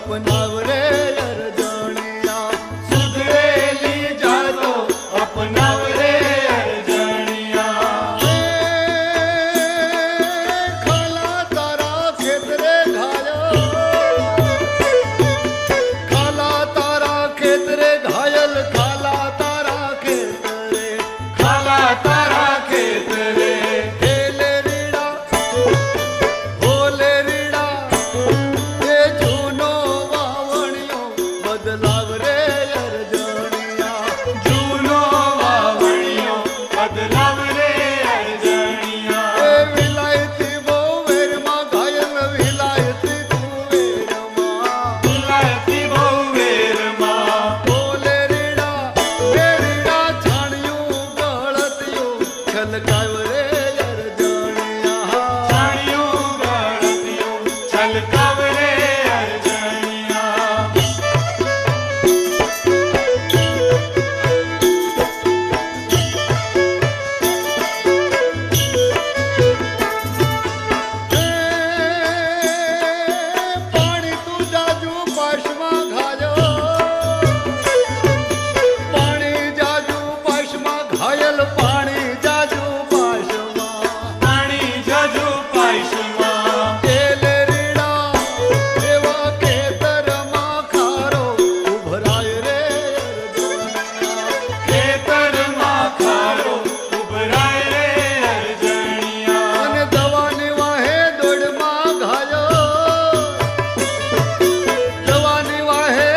अपनाव रे अर्जणिया सुधरेली जातो अपनाव रे अर्जणिया खाला तारा खेतरे घायल खाला तारा खेतरे घायल खाला तारा खेतरे खाला तारा खेतरे हेले रीड़ा होले रीड़ा ये जूनो वावणियो बदलाव रे अर्जणिया जूनो वावणियो बदलाव रे अर्जणिया ए विलायती बो वेरमा घायल विलायती तू वेरमा विलायती बो वेरमा होले रीड़ा हे रीड़ा छाणियो गळतियो छलकाव रे अर्जणिया छाणियो गळतियो छलकाव रे अर्जणिया पाणी तू जाजू पाशमा घायो पाणी जाजू पाशमा घायल पाणी जाजू पाशमा पाणी जाजू पाशमा केले रीड़ा एवा खेतरमा खारो उभराय रे अर्जणिया खेतरमा खारो उभराय रे अर्जणिया અને દવાની વાહે દોડમાં ઘાયો દવાની વાહે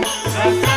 રસ